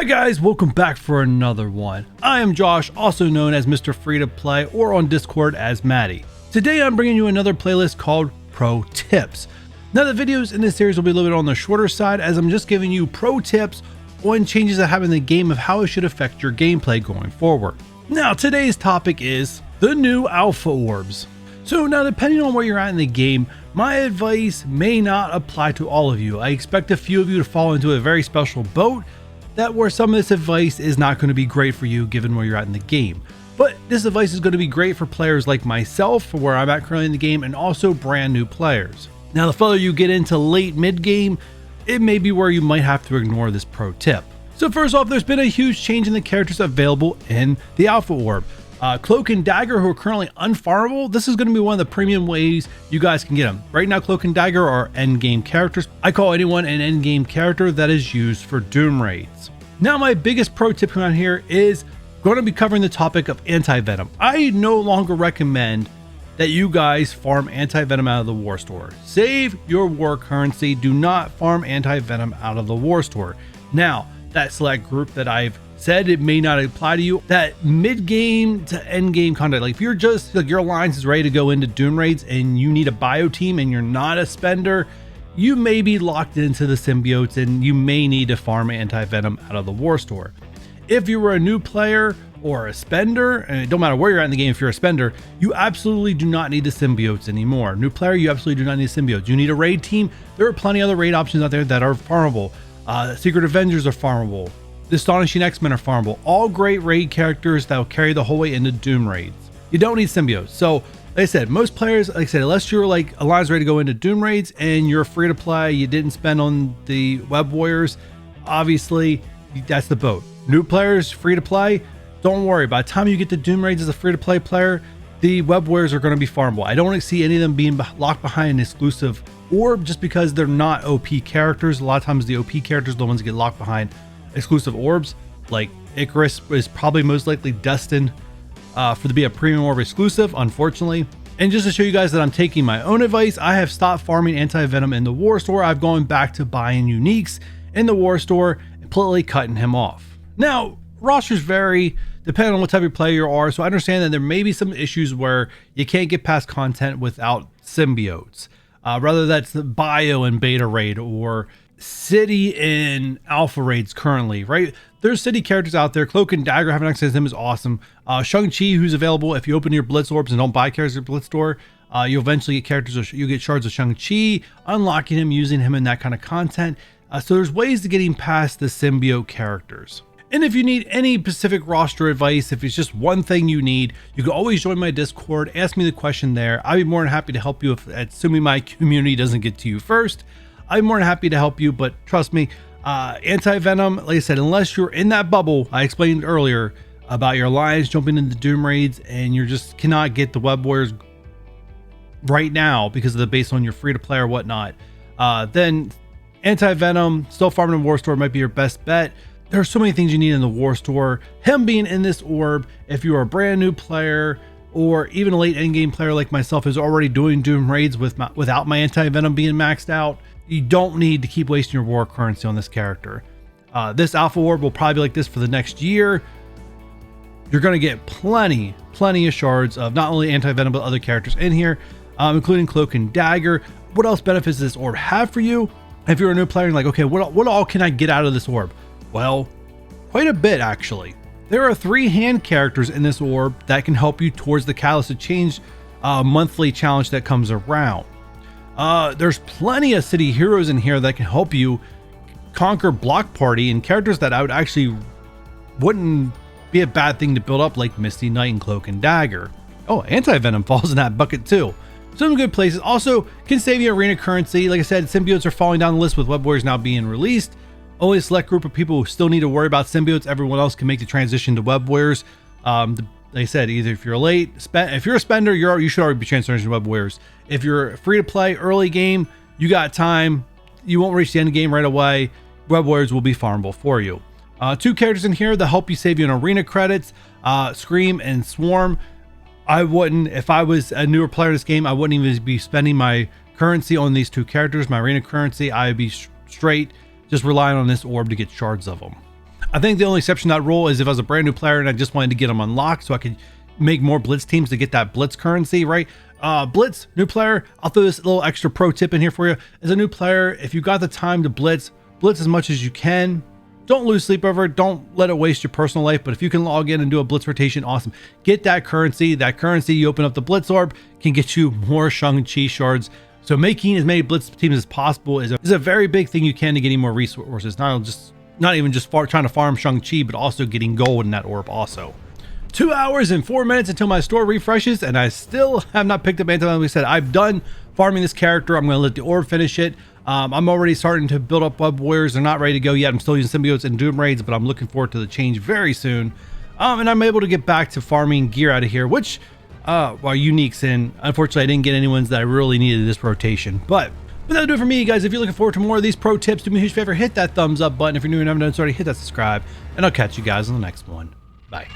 Guys, welcome back for another one. I am Josh, also known as Mr. Free to Play or on Discord as Maddie. Today I'm bringing you another playlist called Pro Tips. Now the videos in this series will be a little bit on the shorter side as I'm just giving you pro tips on changes that happen in the game of how it should affect your gameplay going forward. Now today's topic is the new Alpha Orbs. So now depending on where you're at in the game, my advice may not apply to all of you. I expect a few of you to fall into a very special boat that where some of this advice is not going to be great for you given where you're at in the game. But this advice is going to be great for players like myself, for where I'm at currently in the game, and also brand new players. Now the further you get into late mid game, it may be where you might have to ignore this pro tip. So first off, there's been a huge change in the characters available in the Alpha Orb. Cloak and Dagger, who are currently unfarmable, this is going to be one of the premium ways you guys can get them. Right now, Cloak and Dagger are end game characters. I call anyone an end game character that is used for Doom raids. Now, my biggest pro tip around here is going to be covering the topic of Anti-Venom. I no longer recommend that you guys farm Anti-Venom out of the War Store. Save your war currency. Do not farm Anti-Venom out of the War Store. Now, that select group that I've said it may not apply to you, that mid-game to end-game content, like if you're just like your alliance is ready to go into Doom raids and you need a bio team and you're not a spender, you may be locked into the symbiotes and you may need to farm Anti-Venom out of the War Store. If you were a new player or a spender, and it don't matter where you're at in the game, if you're a spender, you absolutely do not need the symbiotes anymore. New player, you absolutely do not need symbiotes. You need a raid team. There are plenty of other raid options out there that are farmable. Secret Avengers are farmable. The Astonishing X-Men are farmable. All great raid characters that will carry the whole way into Doom raids. You don't need symbiotes. So, like I said, most players, like I said, unless you're like alliance ready to go into Doom raids and you're free to play, you didn't spend on the Web Warriors, obviously that's the boat. New players, free to play, don't worry. By the time you get to Doom raids as a free to play player, the Web Warriors are going to be farmable. I don't see any of them being locked behind an exclusive orb just because they're not OP characters. A lot of times the OP characters are the ones that get locked behind exclusive orbs. Like Icarus is probably most likely destined to be a premium orb exclusive, unfortunately. And just to show you guys that I'm taking my own advice, I have stopped farming Anti-Venom in the War Store. I've gone back to buying uniques in the War Store and completely cutting him off. Now, rosters vary depending on what type of player you are, so I understand that there may be some issues where you can't get past content without symbiotes. Whether that's the bio and beta raid or city in alpha raids currently, right? There's city characters out there. Cloak and Dagger, having access to him is awesome. Shang-Chi, who's available if you open your Blitz orbs and don't buy characters at Blitz store, you'll eventually get characters, you get shards of Shang-Chi, unlocking him, using him in that kind of content. So there's ways to getting past the symbiote characters. And if you need any specific roster advice, if it's just one thing you need, you can always join my Discord, ask me the question there. I'd be more than happy to help you if, assuming my community doesn't get to you first. I'm more than happy to help you, but trust me, Anti-Venom, like I said, unless you're in that bubble, I explained earlier about your alliance jumping into Doom raids and you just cannot get the Web Warriors right now because of the base on your free to play or whatnot, then Anti-Venom, still farming in War Store might be your best bet. There are so many things you need in the War Store. Him being in this orb, if you're a brand new player or even a late endgame player like myself who's already doing Doom raids without my Anti-Venom being maxed out, you don't need to keep wasting your war currency on this character. This Alpha Orb will probably be like this for the next year. You're going to get plenty of shards of not only Anti-Venom but other characters in here, including Cloak and Dagger. What else benefits does this orb have for you? If you're a new player and like, okay, what all can I get out of this orb? Well, quite a bit actually. There are 3 hand characters in this orb that can help you towards the Catalyst to Change monthly challenge that comes around. There's plenty of city heroes in here that can help you conquer Block Party and characters that I would actually wouldn't be a bad thing to build up, like Misty Knight and Cloak and Dagger. Oh, Anti-Venom falls in that bucket too. Some good places. Also can save you arena currency. Like I said, symbiotes are falling down the list with Web Warriors now being released. Only a select group of people who still need to worry about symbiotes. Everyone else can make the transition to Web Warriors. Like I said, either if you're if you're a spender, you should already be transitioning to Web Warriors. If you're free to play early game, you got time. You won't reach the end game right away. Web Warriors will be farmable for you. 2 characters in here that help you save you in arena credits, Scream and Swarm. I wouldn't, if I was a newer player in this game, I wouldn't even be spending my currency on these 2 characters, my arena currency. I would be straight just relying on this orb to get shards of them. I think the only exception to that rule is if I was a brand new player and I just wanted to get them unlocked so I could make more blitz teams to get that blitz currency, right? Blitz, new player, I'll throw this little extra pro tip in here for you. As a new player, if you got the time to blitz as much as you can. Don't lose sleep over it. Don't let it waste your personal life. But if you can log in and do a blitz rotation, awesome. Get that currency. That currency, you open up the blitz orb, can get you more Shang-Chi shards. So making as many blitz teams as possible is a very big thing you can to getting more resources. Not even just trying to farm Shang-Chi, but also getting gold in that orb also. 2 hours and 4 minutes until my store refreshes, and I still have not picked up Anti-Venom. Like I said, I've done farming this character. I'm going to let the orb finish it. I'm already starting to build up web warriors. They're not ready to go yet. I'm still using symbiotes and doom raids, but I'm looking forward to the change very soon. And I'm able to get back to farming gear out of here, which are uniques. And unfortunately, I didn't get any ones that I really needed this rotation. But that'll do it for me, guys. If you're looking forward to more of these pro tips, do me a huge favor, hit that thumbs up button. If you're new and haven't done so already, hit that subscribe, and I'll catch you guys on the next one. Bye.